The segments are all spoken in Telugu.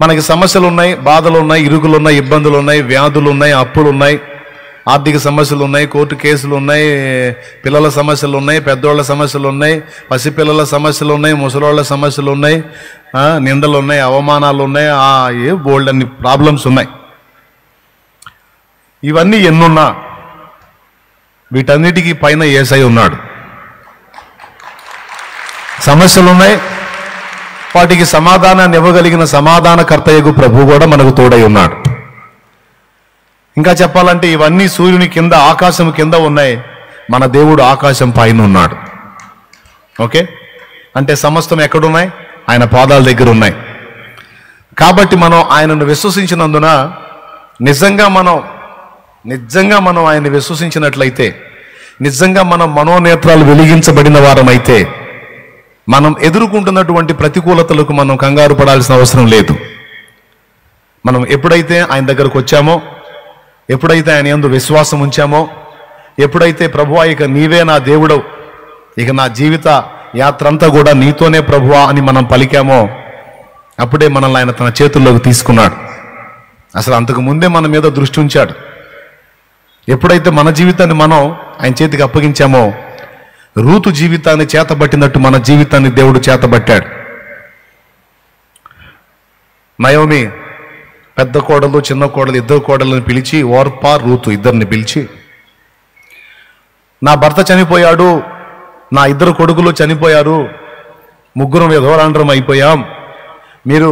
మనకి సమస్యలు ఉన్నాయి, బాధలు ఉన్నాయి, ఇరుకులు ఉన్నాయి, ఇబ్బందులు ఉన్నాయి, వ్యాధులు ఉన్నాయి, అప్పులు ఉన్నాయి, ఆర్థిక సమస్యలు ఉన్నాయి, కోర్టు కేసులు ఉన్నాయి, పిల్లల సమస్యలు ఉన్నాయి, పెద్దోళ్ళ సమస్యలు ఉన్నాయి, పసిపిల్లల సమస్యలు ఉన్నాయి, ముసలోళ్ళ సమస్యలు ఉన్నాయి, నిందలు ఉన్నాయి, అవమానాలు ఉన్నాయి, ఏ బోల్డ్ అన్ని ప్రాబ్లమ్స్ ఉన్నాయి. ఇవన్నీ ఎన్నున్నా వీటన్నిటికీ పైన యేసయ్య ఉన్నాడు. సమస్యలు ఉన్నాయి, వాటికి సమాధానాన్ని ఇవ్వగలిగిన సమాధానకర్తయ్యకు ప్రభు కూడా మనకు తోడై ఉన్నాడు. ఇంకా చెప్పాలంటే ఇవన్నీ సూర్యుని కింద, ఆకాశం కింద ఉన్నాయి, మన దేవుడు ఆకాశం పైన ఉన్నాడు. ఓకే, అంటే సమస్తం ఎక్కడున్నాయి? ఆయన పాదాల దగ్గర ఉన్నాయి. కాబట్టి మనం ఆయనను విశ్వసించినందున నిజంగా మనం ఆయన్ని విశ్వసించినట్లయితే, నిజంగా మనం మనోనేత్రాలు వెలిగించబడిన వారమైతే, మనం ఎదుర్కొంటున్నటువంటి ప్రతికూలతలకు మనం కంగారు పడాల్సిన అవసరం లేదు. మనం ఎప్పుడైతే ఆయన దగ్గరకు వచ్చామో, ఎప్పుడైతే ఆయన యందు విశ్వాసం ఉంచామో, ఎప్పుడైతే ప్రభువా ఇక నీవే నా దేవుడవు, ఇక నా జీవిత యాత్ర అంతా కూడా నీతోనే ప్రభువా అని మనం పలికామో, అప్పుడే మనల్ని ఆయన తన చేతుల్లోకి తీసుకున్నాడు. అసలు అంతకు ముందే మన మీద దృష్టి ఉంచాడు. ఎప్పుడైతే మన జీవితాన్ని మనం ఆయన చేతికి అప్పగించామో, రూతు జీవితాన్ని చేతబట్టినట్టు మన జీవితాన్ని దేవుడు చేతబట్టాడు. నయోమి పెద్ద కోడలు, చిన్న కోడలు, ఇద్దరు కోడలను పిలిచి, ఓర్పా రూతు ఇద్దరిని పిలిచి, నా భర్త చనిపోయాడు, నా ఇద్దరు కొడుకులు చనిపోయారు, ముగ్గురం విధవరాండ్రం అయిపోయాం, మీరు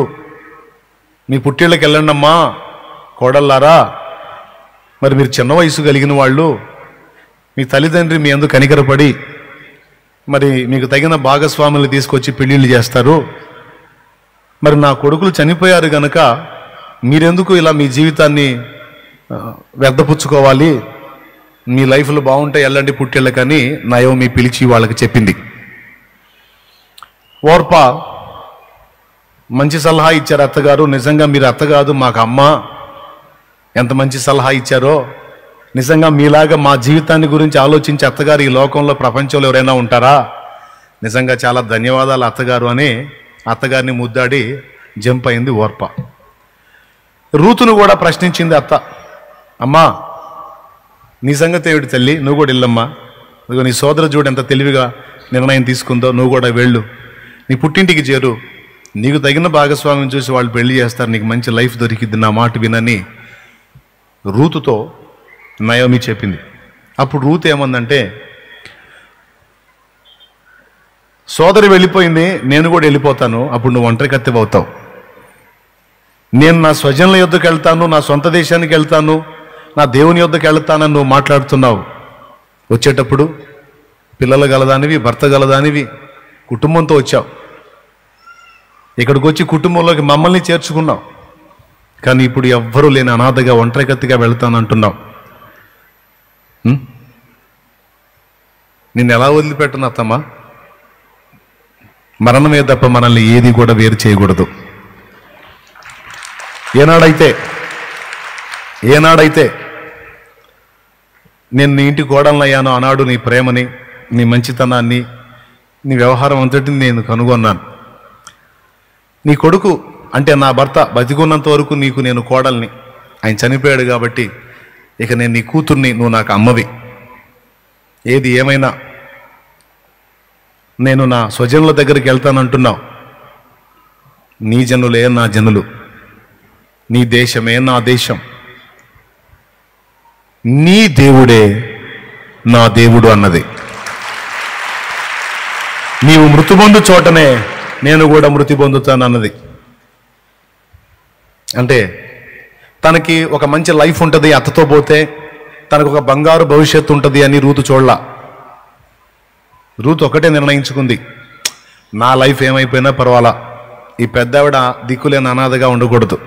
మీ పుట్టిళ్ళకి వెళ్ళండమ్మా కోడల్లారా, మరి మీరు చిన్న వయసు కలిగిన వాళ్ళు, మీ తల్లిదండ్రి మీ యందు కనికరపడి మరి మీకు తగిన భాగస్వాములు తీసుకొచ్చి పెళ్ళిళ్ళు చేస్తారు, మరి నా కొడుకులు చనిపోయారు గనక మీరెందుకు ఇలా మీ జీవితాన్ని వ్యర్థపుచ్చుకోవాలి, మీ లైఫ్లో బాగుంటాయి ఎల్లండి పుట్టిళ్ళకని నయోమి పిలిచి వాళ్ళకి చెప్పింది. ఓర్పా మంచి సలహా ఇచ్చారు అత్తగారు, నిజంగా మీరు అత్త కాదు మాకు అమ్మ, ఎంత మంచి సలహా ఇచ్చారో, నిజంగా మీలాగా మా జీవితాన్ని గురించి ఆలోచించి అత్తగారు ఈ లోకంలో ప్రపంచంలో ఎవరైనా ఉంటారా, నిజంగా చాలా ధన్యవాదాలు అత్తగారు అని అత్తగారిని ముద్దాడి జంప్ అయింది ఓర్ప. రూతును కూడా ప్రశ్నించింది అత్త, అమ్మా నీ సంగతి ఏమిటి తల్లి, నువ్వు కూడా వెళ్ళమ్మా, నీ సోదర చూడు ఎంత తెలివిగా నిర్ణయం తీసుకుందో, నువ్వు కూడా వెళ్ళు, నీ పుట్టింటికి చేరు, నీకు తగిన భాగస్వామ్యం చూసి వాళ్ళు పెళ్లి చేస్తారు, నీకు మంచి లైఫ్ దొరికిద్ది, నా మాట వినని రూతుతో నయోమి చెప్పింది. అప్పుడు రూతు ఏమందంటే, సోదరి వెళ్ళిపోయింది, నేను కూడా వెళ్ళిపోతాను, అప్పుడు నువ్వు ఒంటరి కత్తివి అవుతావు, నేను నా స్వజనుల యొద్దకు వెళ్తాను, నా సొంత దేశానికి వెళ్తాను, నా దేవుని యొద్దకు వెళ్తానని నువ్వు మాట్లాడుతున్నావు, వచ్చేటప్పుడు పిల్లలు గలదానివి, భర్త గలదానివి, కుటుంబంతో వచ్చావు, ఇక్కడికి వచ్చి కుటుంబంలోకి మమ్మల్ని చేర్చుకున్నావు, కానీ ఇప్పుడు ఎవ్వరూ లేని అనాథగా ఒంటరి కత్తిగా వెళ్తానంటున్నావు, నిన్ను ఎలా వదిలిపెట్టను అత్తమ్మా, మరణమే తప్ప మనల్ని ఏది కూడా వేరు చేయకూడదు. ఏనాడైతే నేను నీ ఇంటి కోడలను అయ్యాను, ఆనాడు నీ ప్రేమని, నీ మంచితనాన్ని, నీ వ్యవహారం అంతటిని నేను కనుగొన్నాను. నీ కొడుకు అంటే నా భర్త బతికున్నంత వరకు నీకు నేను కోడల్ని, ఆయన చనిపోయాడు కాబట్టి ఇక నేను నీ కూతుర్ని, నువ్వు నాకు అమ్మవి, ఏది ఏమైనా నేను నా స్వజనుల దగ్గరికి వెళ్తానంటున్నావు, నీ జనులే నా జనులు, నీ దేశమే నా దేశం, నీ దేవుడే నా దేవుడు అన్నది. నీవు మృతి పొందు చోటనే నేను కూడా మృతి పొందుతాను అన్నది. అంటే తనకి ఒక మంచి లైఫ్ ఉంటుంది అత్తతో పోతే, తనకు ఒక బంగారు భవిష్యత్తు ఉంటుంది అని రూతు చూడలా. రూతు ఒకటే నిర్ణయించుకుంది, నా లైఫ్ ఏమైపోయినా పర్వాలా, ఈ పెద్దావిడ దిక్కులేని అనాథగా ఉండకూడదు,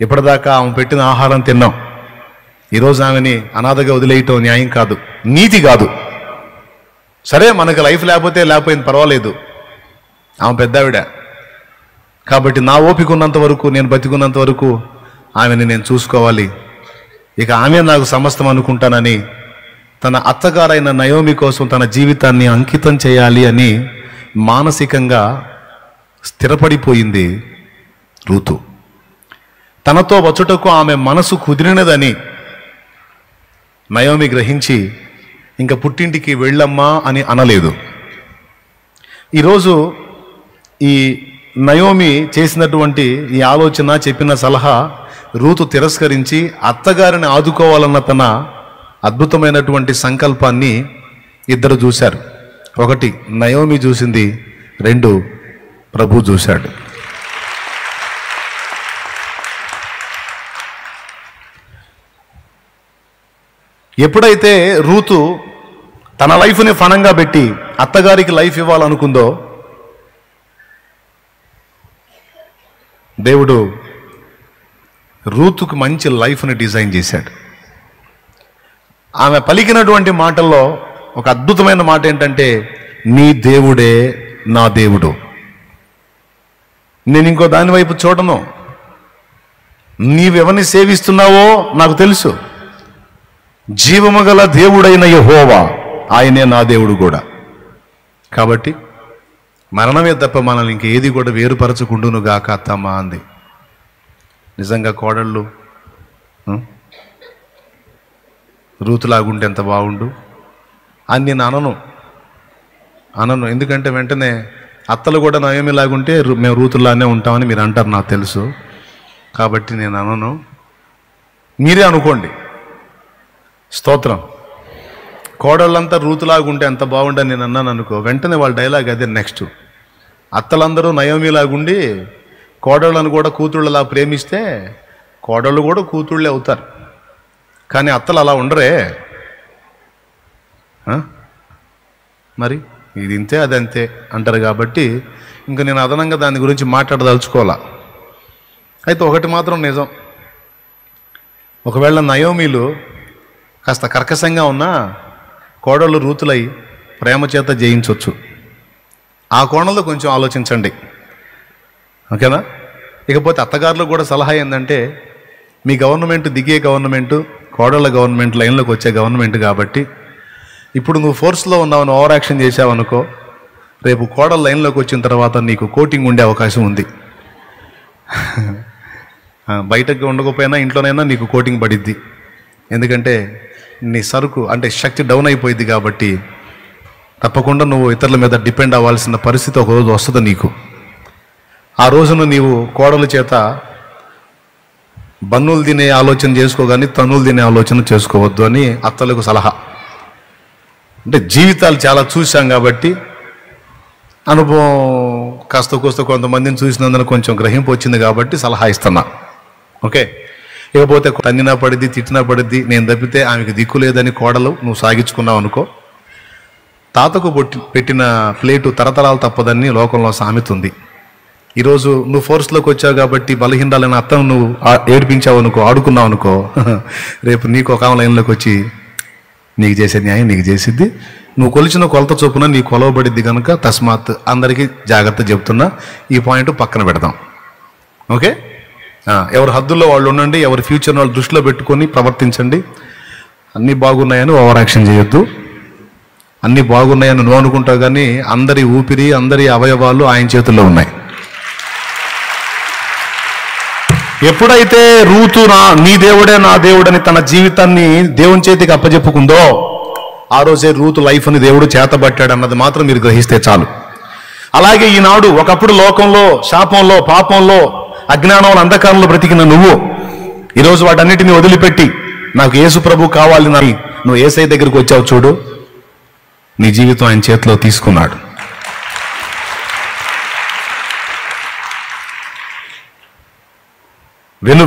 ఇప్పటిదాకా ఆమె పెట్టిన ఆహారం తిన్నాం, ఈరోజు ఆమెని అనాథగా వదిలేయటం న్యాయం కాదు, నీతి కాదు. సరే మనకు లైఫ్ లేకపోయింది పర్వాలేదు, ఆమె పెద్దావిడ కాబట్టి నా ఓపిక ఉన్నంత వరకు, నేను బతికున్నంత వరకు ఆమెని నేను చూసుకోవాలి, ఇక ఆమె నాకు సమస్తం అనుకుంటానని తన అత్తగారైన నయోమి కోసం తన జీవితాన్ని అంకితం చేయాలి అని మానసికంగా స్థిరపడిపోయింది రూతు. తనతో వచ్చుటకు ఆమె మనసు కుదిరినదని నయోమి గ్రహించి ఇంక పుట్టింటికి వెళ్ళమ్మా అని అనలేదు. ఈరోజు ఈ నయోమి చేసినటువంటి ఈ ఆలోచన, చెప్పిన సలహా రూతు తిరస్కరించి అత్తగారిని ఆదుకోవాలన్న తన అద్భుతమైనటువంటి సంకల్పాన్ని ఇద్దరు చూశారు. ఒకటి నయోమి చూసింది, రెండు ప్రభు చూశాడు. ఎప్పుడైతే రూతు తన లైఫ్ని ఫనంగా పెట్టి అత్తగారికి లైఫ్ ఇవ్వాలనుకుందో, దేవుడు రూతుకు మంచి లైఫ్ని డిజైన్ చేశాడు. ఆమె పలికినటువంటి మాటల్లో ఒక అద్భుతమైన మాట ఏంటంటే, నీ దేవుడే నా దేవుడు. నేను ఇంకో దాని వైపు చూడను. నీవెవరిని సేవిస్తున్నావో నాకు తెలుసు. జీవము గల దేవుడైన యెహోవా, ఆయనే నా దేవుడు కూడా. కాబట్టి మరణమే తప్ప మనల్ని ఇంకేది కూడా వేరుపరచుకుండును గాక అత్తమ్మా అంది. నిజంగా కోడళ్ళు రూతులాగుంటే ఎంత బాగుండు అని నేను అనను. ఎందుకంటే వెంటనే అత్తలు కూడా నయోమిలాగుంటే మేము రూతులానే ఉంటామని మీరు అంటారు, నాకు తెలుసు. కాబట్టి నేను అనను, మీరే అనుకోండి. స్తోత్రం. కోడళ్ళంతా రూతులాగుంటే ఎంత బాగుండని నేను అన్నాను అనుకో, వెంటనే వాళ్ళ డైలాగ్ అదే నెక్స్ట్. అత్తలందరూ నయోమిలాగుండి కోడళ్ళను కూడా కూతుళ్ళలా ప్రేమిస్తే కోడళ్ళు కూడా కూతుళ్ళే అవుతారు. కానీ అత్తలు అలా ఉండరే. మరి ఇది ఇంతే అది అంతే అంటారు. కాబట్టి ఇంకా నేను అదనంగా దాని గురించి మాట్లాడదలుచుకోవాలా. అయితే ఒకటి మాత్రం నిజం, ఒకవేళ నయోమీలు కాస్త కర్కశంగా ఉన్నా కోడళ్ళు రూతులై ప్రేమ చేత జయించవచ్చు. ఆ కోణంలో కొంచెం ఆలోచించండి, ఓకేనా? ఇకపోతే అత్తగారులు కూడా సలహా ఏంటంటే, మీ గవర్నమెంట్ దిగే గవర్నమెంట్, కోడళ్ళ గవర్నమెంట్ లైన్లోకి వచ్చే గవర్నమెంట్ కాబట్టి ఇప్పుడు నువ్వు ఫోర్స్లో ఉన్నావని ఓవర్ యాక్షన్ చేసావనుకో, రేపు కోడళ్ళ లైన్లోకి వచ్చిన తర్వాత నీకు కోటింగ్ ఉండే అవకాశం ఉంది. బయటకు ఉండకపోయినా ఇంట్లోనైనా నీకు కోటింగ్ పడిద్ది. ఎందుకంటే నీ సరుకు అంటే శక్తి డౌన్ అయిపోయింది. కాబట్టి తప్పకుండా నువ్వు ఇతరుల మీద డిపెండ్ అవ్వాల్సిన పరిస్థితి ఒక రోజు వస్తుంది నీకు. ఆ రోజున నీవు కోడల చేత బన్నులు తినే ఆలోచన చేసుకోగాని తన్నులు తినే ఆలోచన చేసుకోవద్దు అని అత్తలకు సలహా. అంటే జీవితాలు చాలా చూసాం కాబట్టి అనుభవం కాస్త కోస్త కొంతమందిని చూసినందున కొంచెం గ్రహింపు వచ్చింది కాబట్టి సలహా ఇస్తున్నా, ఓకే? ఇకపోతే తన్నినా పడిద్ది, తిట్టినా పడిద్ది, నేను తప్పితే ఆమెకు దిక్కు లేదని కోడలు నువ్వు సాగించుకున్నావు అనుకో, తాతకు పెట్టిన ప్లేటు తరతరాలు తప్పదని లోకంలో సామెత ఉంది. ఈరోజు నువ్వు ఫోర్స్లోకి వచ్చావు కాబట్టి బలహీనాలైన అత్తను నువ్వు ఏడిపించావు అనుకో, ఆడుకున్నావు అనుకో, రేపు నీకు ఒక లైన్లోకి వచ్చి నీకు చేసే న్యాయం నీకు చేసిద్ది. నువ్వు కొలిచిన కొలత చొప్పున నీ కొలవబడిద్ది కనుక తస్మాత్ అందరికీ జాగ్రత్త చెప్తున్నా. ఈ పాయింట్ పక్కన పెడదాం, ఓకే? ఎవరి హద్దుల్లో వాళ్ళు ఉండండి, ఎవరి ఫ్యూచర్ని వాళ్ళు దృష్టిలో పెట్టుకొని ప్రవర్తించండి. అన్నీ బాగున్నాయని ఓవర్ యాక్షన్ చేయొద్దు. అన్నీ బాగున్నాయని నువ్వు అనుకుంటావు, కానీ అందరి ఊపిరి, అందరి అవయవాలు ఆయన చేతుల్లో ఉన్నాయి. ఎప్పుడైతే రూతు నీ దేవుడే నా దేవుడని తన జీవితాన్ని దేవుని చేతికి అప్పచెప్పుకుందో, ఆ రోజే రూతు లైఫ్ని దేవుడు చేతబట్టాడు అన్నది మాత్రం మీరు గ్రహిస్తే చాలు. అలాగే ఈనాడు ఒకప్పుడు లోకంలో శాపంలో, పాపంలో, అజ్ఞానంలో, అంధకారంలో బ్రతికిన నువ్వు ఈరోజు వాటన్నిటిని వదిలిపెట్టి నాకు యేసు ప్రభు కావాలి అని నువ్వు యేసయ్య దగ్గరికి వచ్చావు చూడు, నీ జీవితం ఆయన చేతిలో తీసుకున్నాడు.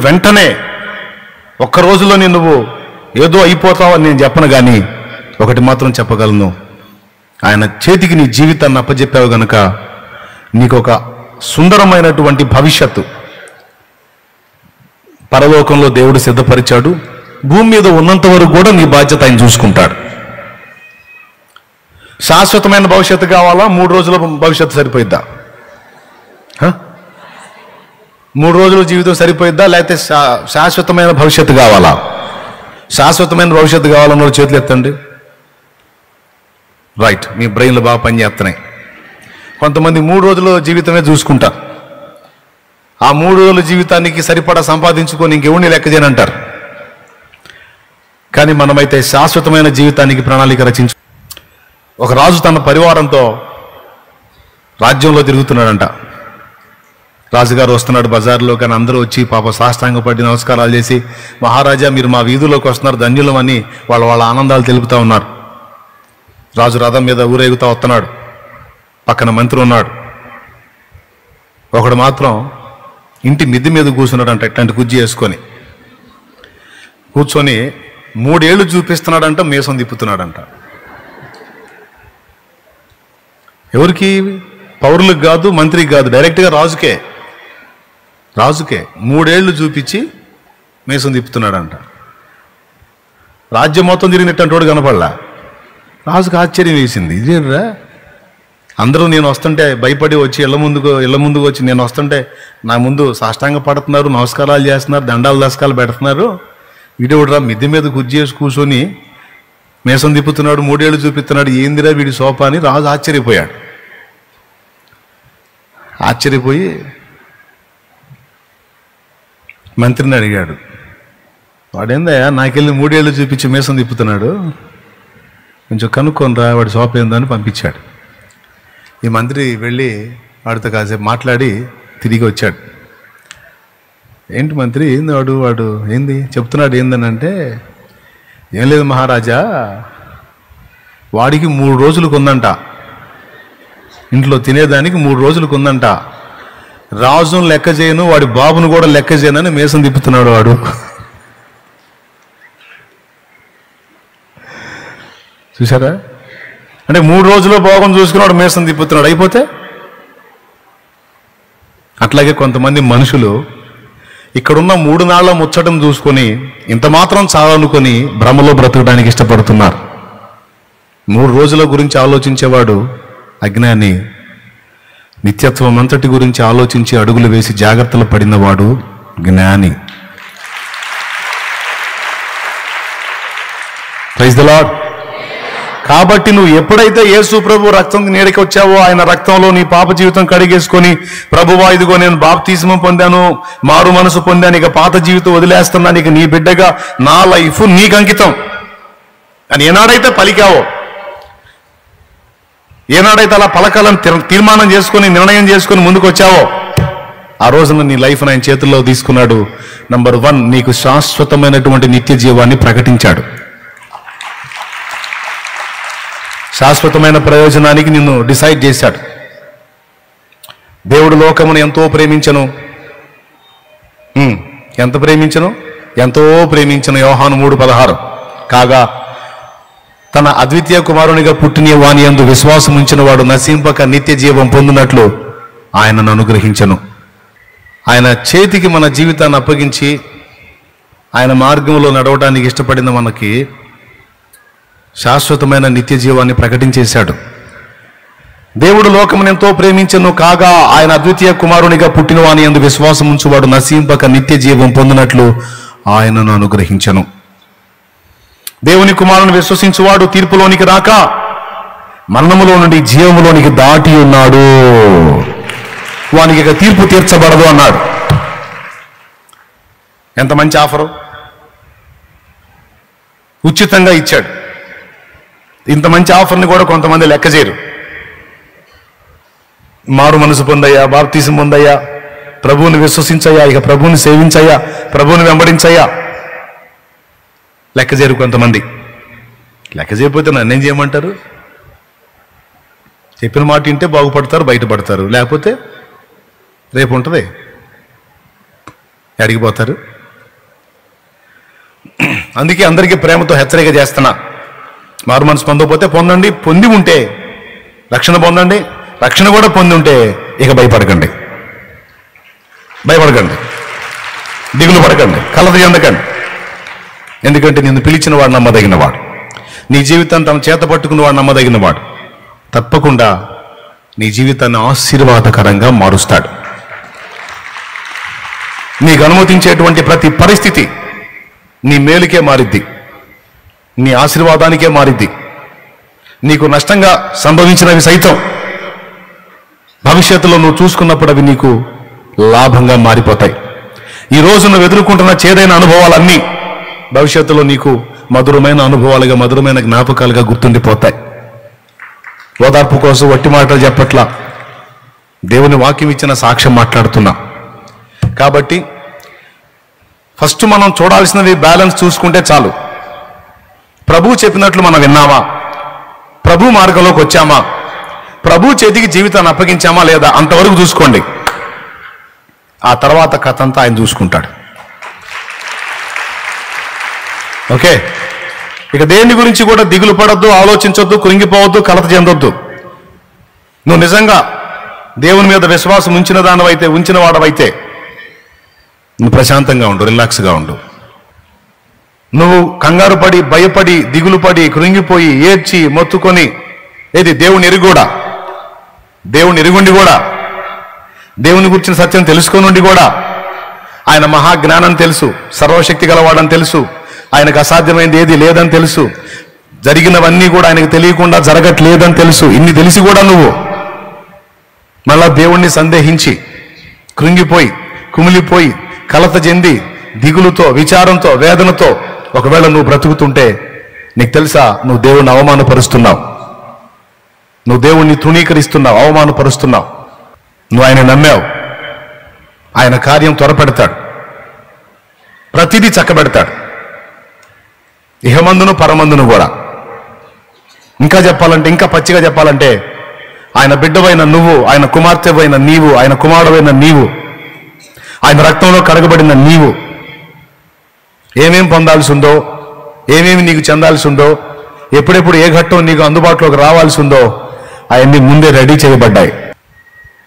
వెంటనే ఒక్క రోజులోనే నువ్వు ఏదో అయిపోతావని నేను చెప్పను, కానీ ఒకటి మాత్రం చెప్పగలను, ఆయన చేతికి నీ జీవితాన్ని అప్పచెప్పావు గనుక నీకు ఒక సుందరమైనటువంటి భవిష్యత్తు పరలోకంలో దేవుడు సిద్ధపరిచాడు. భూమి మీద ఉన్నంత వరకు కూడా నీ బాధ్యత ఆయన చూసుకుంటాడు. శాశ్వతమైన భవిష్యత్తు కావాలా? 3 రోజుల భవిష్యత్తు సరిపోయిద్దా? 3 రోజుల జీవితం సరిపోయిద్దా? లేకపోతే శాశ్వతమైన భవిష్యత్తు కావాలా? శాశ్వతమైన భవిష్యత్తు కావాలన్న చేతులు ఎత్తండి. రైట్, మీ బ్రెయిన్లు బాగా పనిచేస్తున్నాయి. కొంతమంది 3 రోజుల జీవితమే చూసుకుంటారు. ఆ 3 రోజుల జీవితానికి సరిపడా సంపాదించుకొని ఇంకెవరిని లెక్క చేయనంటారు. కానీ మనమైతే శాశ్వతమైన జీవితానికి ప్రణాళిక రచించు. ఒక రాజు తన పరివారంతో రాజ్యంలో తిరుగుతున్నాడంట. రాజుగారు వస్తున్నాడు బజార్లో, కానీ అందరూ వచ్చి పాప సాష్టాంగపడి నమస్కారాలు చేసి, మహారాజా మీరు మా వీధిలోకి వస్తున్నారు, ధన్యులం అని వాళ్ళ ఆనందాలు తెలుపుతూ ఉన్నారు. రాజు రథం మీద ఊరేగుతూ వస్తున్నాడు, పక్కన మంత్రి ఉన్నాడు. ఒకడు మాత్రం ఇంటి మిద్ది మీద కూర్చున్నాడంట, ఇట్లాంటి కుజ్జి వేసుకొని కూర్చొని 3 ఏళ్ళు చూపిస్తున్నాడంట, మీసం తిప్పుతున్నాడంట. ఎవరికి? పౌరులకు కాదు, మంత్రికి కాదు, డైరెక్ట్గా రాజుకే 3 ఏళ్ళు చూపించి మీసం తిప్పుతున్నాడంట. రాజ్యం మొత్తం తిరిగినట్టు వాడు కనపడలా. రాజుకు ఆశ్చర్యం వేసింది, ఇదేరా అందరూ నేను వస్తుంటే భయపడి వచ్చి ఇళ్ళ ముందుకు వచ్చి నేను వస్తుంటే నా ముందు సాష్టాంగ పడుతున్నారు, నమస్కారాలు చేస్తున్నారు, దండాలు దశకాలు పెడుతున్నారు. వీడెవడరా మిద్దె మీద కుర్చీ చేసి కూర్చొని మీసం తిప్పుతున్నాడు, 3 ఏళ్ళు చూపిస్తున్నాడు, ఏందిరా వీడి సోపా అని రాజు ఆశ్చర్యపోయాడు. ఆశ్చర్యపోయి మంత్రిని అడిగాడు, వాడేందయ్యా నాకెళ్ళి 3 ఏళ్ళు చూపించి మీసం తిప్పుతున్నాడు, కొంచెం కనుక్కొనిరా వాడి సోప ఏందో అని పంపించాడు. ఈ మంత్రి వెళ్ళి వాడితో కాసేపు మాట్లాడి తిరిగి వచ్చాడు. ఏంటి మంత్రి, ఏంది వాడు ఏంది చెప్తున్నాడు ఏందని అంటే, ఏం లేదు మహారాజా, వాడికి 3 రోజులకు ఉందంట, ఇంట్లో తినేదానికి 3 రోజులకు ఉందంట. రాజును లెక్క చేయను, వాడి బాబును కూడా లెక్క చేయనని మీసం తిప్పుతున్నాడు వాడు. చూసారా? అంటే 3 రోజుల్లో భోగం చూసుకున్నాడు, మీసం తిప్పుతున్నాడు, అయిపోతే. అట్లాగే కొంతమంది మనుషులు ఇక్కడున్న 3 నాళ్ల ముచ్చటం చూసుకొని ఇంత మాత్రం చాలనుకొని భ్రమలో బ్రతకడానికి ఇష్టపడుతున్నారు. 3 రోజుల గురించి ఆలోచించేవాడు అజ్ఞాని, నిత్యత్వం అంతటి గురించి ఆలోచించి అడుగులు వేసి జాగ్రత్తలు పడినవాడు జ్ఞాని. Praise the Lord. కాబట్టి నువ్వు ఎప్పుడైతే యేసు ప్రభు రక్తం నీడకి వచ్చావో, ఆయన రక్తంలో నీ పాప జీవితం కడిగేసుకొని, ప్రభువా ఇదిగో నేను బాప్తిస్మం పొందాను, మారు మనసు పొందాను, ఇక పాత జీవితం వదిలేస్తున్నాను, ఇక నీ బిడ్డగా నా లైఫ్ నీకు అంకితం అని ఏనాడైతే పలికావో, ఏనాడైతే అలా పలకాలని తీర్మానం చేసుకొని నిర్ణయం చేసుకొని ముందుకు వచ్చావో, ఆ రోజున నీ లైఫ్ ఆయన చేతుల్లో తీసుకున్నాడు. నంబర్ 1, నీకు శాశ్వతమైనటువంటి నిత్య జీవాన్ని ప్రకటించాడు. శాశ్వతమైన ప్రయోజనానికి నిన్ను డిసైడ్ చేశాడు. దేవుడు లోకమును ఎంతో ప్రేమించను, ఎంతో ప్రేమించను యోహాను 3:16. కాగా తన అద్వితీయ కుమారునిగా పుట్టిన వాని యందు విశ్వాసం ఉంచిన వాడు నశింపక నిత్య జీవం పొందినట్లు ఆయనను అనుగ్రహించను. ఆయన చేతికి మన జీవితాన్ని అప్పగించి ఆయన మార్గంలో నడవడానికి ఇష్టపడిన మనకి శాశ్వతమైన నిత్య జీవాన్ని ప్రకటించేశాడు. దేవుడు లోకమును ఎంతో ప్రేమించను, కాగా ఆయన అద్వితీయ కుమారునిగా పుట్టిన వాని యందు విశ్వాసం ఉంచువాడు నశింపక నిత్య జీవం పొందినట్లు ఆయనను అనుగ్రహించను. దేవుని కుమారుని విశ్వసించువాడు తీర్పులోనికి రాక మరణములో నుండి జీవములోనికి దాటి ఉన్నాడు, వానికి ఇక తీర్పు తీర్చబడదు అన్నాడు. ఎంత మంచి ఆఫరు, ఉచితంగా ఇచ్చాడు. ఇంత మంచి ఆఫర్ని కూడా కొంతమంది లెక్క చేయరు. మారు మనసు పొందయ్యా, బాప్తిసం పొందయ్యా, ప్రభువుని విశ్వసించయ్యా, ఇక ప్రభువుని సేవించయ్యా, ప్రభువుని వెంబడించయ్యా, లెక్క చేయరు కొంతమంది. లెక్క చేయకపోతే నన్నేం చేయమంటారు? చెప్పిన మాట వింటే బాగుపడతారు, బయటపడతారు, లేకపోతే రేపు ఉంటుంది, అడిగిపోతారు. అందుకే అందరికీ ప్రేమతో హెచ్చరిక చేస్తున్నా, మారు మనసు పొందకపోతే పొందండి, పొంది ఉంటే రక్షణ పొందండి, రక్షణ కూడా పొంది ఉంటే ఇక భయపడకండి, దిగులు పడకండి, కలత చెందకండి. ఎందుకంటే నిన్ను పిలిచిన వాడు నమ్మదగినవాడు, నీ జీవితాన్ని తన చేత పట్టుకున్న వాడు నమ్మదగినవాడు. తప్పకుండా నీ జీవితాన్ని ఆశీర్వాదకరంగా మారుస్తాడు. నీకు అనుమతించేటువంటి ప్రతి పరిస్థితి నీ మేలుకే మారిద్ది, నీ ఆశీర్వాదానికే మారిద్ది. నీకు నష్టంగా సంభవించినవి సైతం భవిష్యత్తులో నువ్వు చూసుకున్నప్పుడు అవి నీకు లాభంగా మారిపోతాయి. ఈ రోజు నువ్వు ఎదుర్కొంటున్న చేదైన అనుభవాలన్నీ భవిష్యత్తులో నీకు మధురమైన అనుభవాలుగా, మధురమైన జ్ఞాపకాలుగా గుర్తుండిపోతాయి. ఓదార్పు కోసం వట్టి మాటలు చెప్పట్లా, దేవుని వాక్యం ఇచ్చిన సాక్ష్యం మాట్లాడుతున్నా. కాబట్టి ఫస్ట్ మనం చూడాల్సినది బ్యాలెన్స్ చూసుకుంటే చాలు. ప్రభు చెప్పినట్లు మనం విన్నామా? ప్రభు మార్గంలోకి వచ్చామా? ప్రభు చేతికి జీవితాన్ని అప్పగించామా లేదా? అంతవరకు చూసుకోండి. ఆ తర్వాత కథ అంతా ఆయన చూసుకుంటాడు. ఓకే, ఇక దేని గురించి కూడా దిగులు పడొద్దు, ఆలోచించొద్దు, కృంగిపోవద్దు, కలత చెందొద్దు. నువ్వు నిజంగా దేవుని మీద విశ్వాసం ఉంచిన వాడవైతే నువ్వు ప్రశాంతంగా ఉండు, రిలాక్స్గా ఉండు. నువ్వు కంగారు పడి, భయపడి, దిగులు పడి, కృంగిపోయి, ఏడ్చి, మొత్తుకొని, ఏది దేవుని ఎరుగుండి కూడా, దేవుని గురించిన సత్యం తెలుసుకొనుండి కూడా, ఆయన మహాజ్ఞానం తెలుసు, సర్వశక్తి గలవాడని తెలుసు, ఆయనకు అసాధ్యమైనది ఏది లేదని తెలుసు, జరిగినవన్నీ కూడా ఆయనకు తెలియకుండా జరగట్లేదని తెలుసు. ఇన్ని తెలిసి కూడా నువ్వు మళ్ళా దేవుణ్ణి సందేహించి, కృంగిపోయి, కుమిలిపోయి, కలత చెంది, దిగులుతో, విచారంతో, వేదనతో ఒకవేళ నువ్వు బ్రతుకుతుంటే నీకు తెలుసా, నువ్వు దేవుణ్ణి అవమానపరుస్తున్నావు, నువ్వు దేవుణ్ణి తృణీకరిస్తున్నావు, అవమానపరుస్తున్నావు. నువ్వు ఆయన నమ్మావు, ఆయన కార్యం త్వరపెడతాడు, ప్రతిదీ చక్కబెడతాడు, ఇహమందును పరమందును కూడా. ఇంకా చెప్పాలంటే, ఇంకా పచ్చిగా చెప్పాలంటే, ఆయన బిడ్డవైన నువ్వు, ఆయన కుమార్తెవైన నీవు, ఆయన కుమారుడైన నీవు, ఆయన రక్తంలో కడగబడిన నీవు ఏమేం పొందాల్సి ఉందో, ఏమేమి నీకు చెందాల్సి ఉందో, ఎప్పుడెప్పుడు ఏ ఘట్టం నీకు అందుబాటులోకి రావాల్సి ఉందో అవన్నీ ముందే రెడీ చేయబడ్డాయి.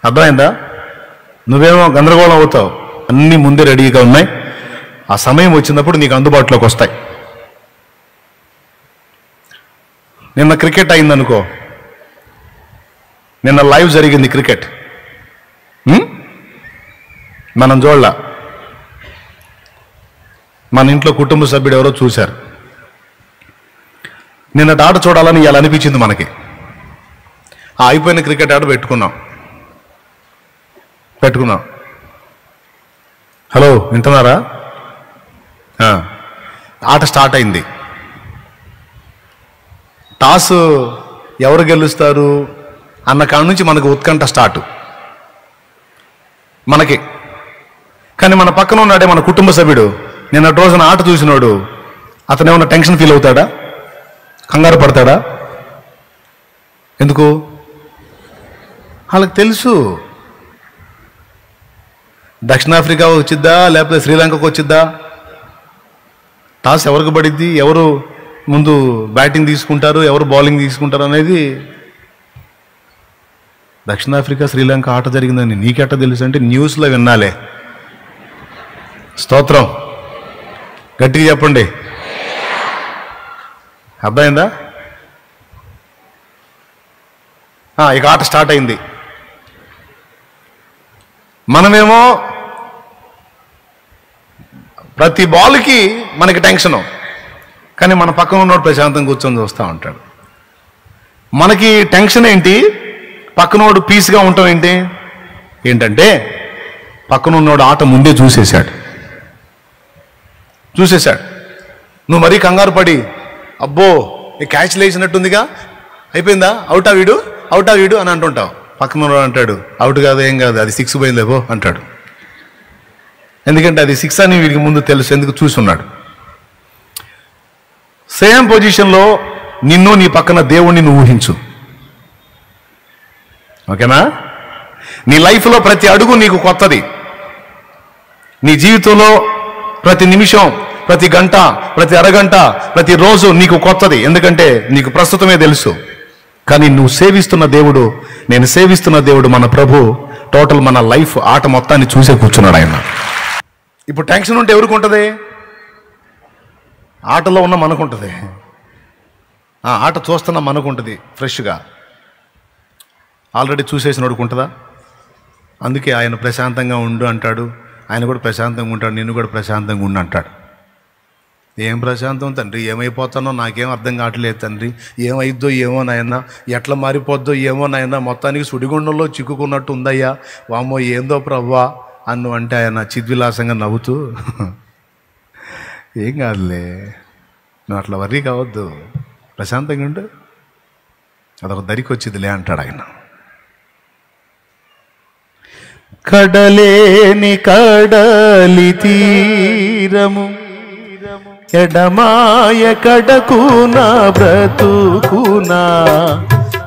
అర్థమైందా? నువ్వేమో గందరగోళం అవుతావు, అన్నీ ముందే రెడీగా ఉన్నాయి. ఆ సమయం వచ్చినప్పుడు నీకు అందుబాటులోకి వస్తాయి. నిన్న క్రికెట్ అయిందనుకో, నిన్న లైవ్ జరిగింది క్రికెట్, మనం చూడలా, మన ఇంట్లో కుటుంబ సభ్యుడు ఎవరో చూశారు. నిన్నటి ఆట చూడాలని ఇలా అనిపించింది మనకి. ఆ అయిపోయిన క్రికెట్ ఆట పెట్టుకున్నాం. హలో, వింటున్నారా? ఆట స్టార్ట్ అయింది. టాస్ ఎవరు గెలుస్తారు అన్న కాడ నుంచి మనకు ఉత్కంఠ స్టార్ట్ మనకి. కానీ మన పక్కన ఉన్నాడే మన కుటుంబ సభ్యుడు, నిన్నటి రోజున ఆట చూసినోడు, అతను ఏమన్నా టెన్షన్ ఫీల్ అవుతాడా? కంగారు పడతాడా? ఎందుకు? వాళ్ళకి తెలుసు దక్షిణాఫ్రికా వచ్చిద్దా లేకపోతే శ్రీలంకకు వచ్చిద్దా, టాస్ ఎవరికి పడిద్ది, ఎవరు ముందు బ్యాటింగ్ తీసుకుంటారు, ఎవరు బౌలింగ్ తీసుకుంటారు అనేది. దక్షిణాఫ్రికా శ్రీలంక ఆట జరిగిందని నీకెట్ట తెలుసు అంటే న్యూస్లో విన్నాలే. స్తోత్రం, గట్టిగా చెప్పండి. అర్థమైందా? ఇక ఆట స్టార్ట్ అయింది. మనమేమో ప్రతి బాల్కి మనకి టెన్షను, కానీ మన పక్కన ఉన్నోడు ప్రశాంతంగా కూర్చొని చూస్తూ ఉంటాడు. మనకి టెన్షన్ ఏంటి? పక్కనోడు పీస్గా ఉంటాం ఏంటంటే పక్కన ఉన్నోడు ఆట ముందే చూసేశాడు. నువ్వు మరీ కంగారు పడి, అబ్బో ఈ క్యాచ్ లేచినట్టుందిగా, అయిపోయిందా, అవుటా వీడు అని అంటుంటావు. పక్కన అంటాడు, అవుట్ కాదు, ఏం కాదు, అది 6 పోయిందేవో అంటాడు. ఎందుకంటే అది 6 అని వీడికి ముందు తెలుసు, ఎందుకు చూసున్నాడు. సేమ్ పొజిషన్లో నిన్ను, నీ పక్కన దేవుణ్ణి నువ్వు ఊహించు. ఓకేనా? నీ లైఫ్లో ప్రతి అడుగు నీకు కొత్తది. నీ జీవితంలో ప్రతి నిమిషం, ప్రతి గంట, ప్రతి అరగంట, ప్రతి రోజు నీకు కొత్తది. ఎందుకంటే నీకు ప్రస్తుతమే తెలుసు. కానీ నువ్వు సేవిస్తున్న దేవుడు, నేను సేవిస్తున్న దేవుడు, మన ప్రభు టోటల్ మన లైఫ్ ఆట మొత్తాన్ని చూసే కూర్చున్నాడు ఆయన. ఇప్పుడు టెన్షన్ ఉంటే ఎవరికి ఉంటుంది? ఆటలో ఉన్న మనకుంటుంది, ఆట చూస్తున్న మనకుంటుంది ఫ్రెష్గా. ఆల్రెడీ చూసేసినోడికి ఉంటుందా? అందుకే ఆయన ప్రశాంతంగా ఉండు అంటాడు. ఆయన కూడా ప్రశాంతంగా ఉంటాడు, నిన్ను కూడా ప్రశాంతంగా ఉండు అంటాడు. ఏం ప్రశాంతం తండ్రి, ఏమైపోతానో నాకేం అర్థం కావట్లేదు తండ్రి, ఏమైద్దో ఏమో నాయన, ఎట్లా మారిపోద్దో ఏమో నాయన, మొత్తానికి సుడిగుండంలో చిక్కుకున్నట్టు ఉందయ్యా, వామ్మో ఏందో ప్రవ్వా అన్ను అంటే ఆయన చిద్విలాసంగా నవ్వుతూ ఏం కాదులే, నువ్వు అట్లా వర్రీ కావద్దు, ప్రశాంతంగా ఉండు, అదొక దరికి వచ్చిందిలే అంటాడు ఆయన. కడలేని కడలి తీరము ఎడమాయ కడకునా బ్రతుకునా,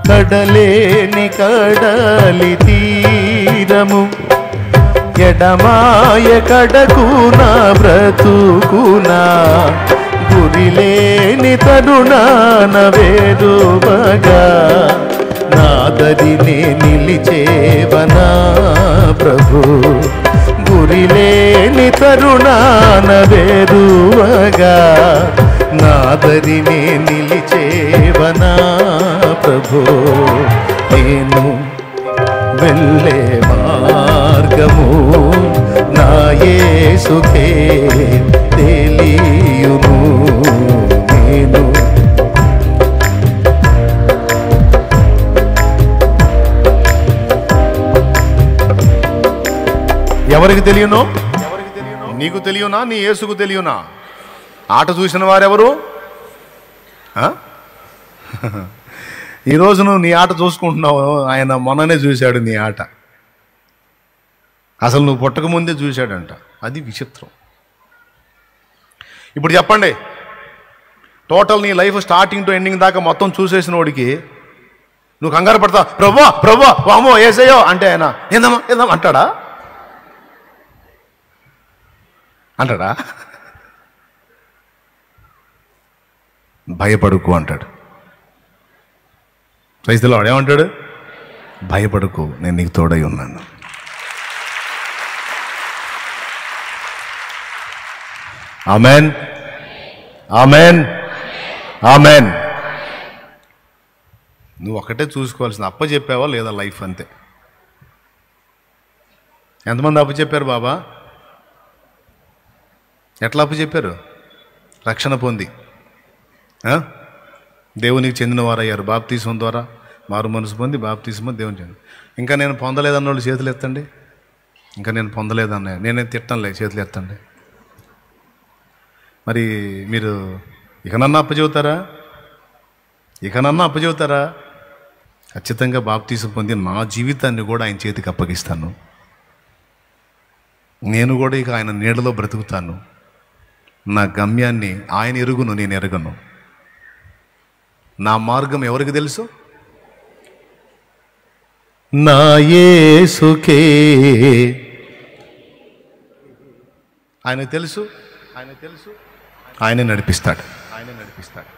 కడలేని కడలి తీరము ఎడమాయ కడకునా బ్రతుకునా, గురిలేని తరుణాన వేరువగా నాదరినే నిలిచేవనా ప్రభు, గురిలేని తరుణాన వేరువగా నాదరినే నిలిచేవనా ప్రభు. నేను వెళ్ళే మార్గము నా యేసుకే తెలియును, నేను ఎవరికి తెలియనో, నీకు తెలియనా, నీ యేసుకు తెలియనా? ఆట చూసిన వారెవరు? ఈరోజు నువ్వు నీ ఆట చూసుకుంటున్నావు, ఆయన మొన్ననే చూశాడు నీ ఆట, అసలు నువ్వు పుట్టకముందే చూశాడంట. అది విచిత్రం. ఇప్పుడు చెప్పండి, టోటల్ నీ లైఫ్ స్టార్టింగ్ టు ఎండింగ్ దాకా మొత్తం చూసేసిన వాడికి నువ్వు కంగారు పడతావు, ప్రభా ప్రభా వామో ఏసయ్యో అంటే ఆయన ఏందమ్మా ఏందమ్మా అంటాడా? అంటాడా? భయపడుకు అంటాడు. క్రైస్తవులు వాడు ఏమంటాడు? భయపడుకు, నేను నీకు తోడై ఉన్నాను. Amen, amen, amen. నువ్వు ఒకటే చూసుకోవాల్సింది, అప్పచెప్పావా లేదా లైఫ్, అంతే. ఎంతమంది అప్పచెప్పారు బాబా? ఎట్లా అప్పచెప్పారు? రక్షణ పొంది దేవునికి చెందిన వారయ్యారు బాప్తీసం ద్వారా, మారు మనసు పొంది బాప్తీసం దేవుని చెంది. ఇంకా నేను పొందలేదన్న వాళ్ళు చేతులు ఎత్తండి. ఇంకా నేను పొందలేదన్న, నేనే తిట్టంలే, చేతులు ఎత్తండి. మరి మీరు ఇకనన్నా అప్పచెబుతారా? ఇకనన్నా అప్పచెబుతారా? ఖచ్చితంగా బాప్తీసం పొంది నా జీవితాన్ని కూడా ఆయన చేతికి అప్పగిస్తాను. నేను కూడా ఇక ఆయన నీడలో బ్రతుకుతాను. నా గమ్యాన్ని ఆయన ఎరుగును, నేను ఎరగను. నా మార్గం ఎవరికి తెలుసు? నా యేసుకే. ఆయన తెలుసు, ఆయన తెలుసు, ఆయనే నడిపిస్తాడు, ఆయనే నడిపిస్తాడు.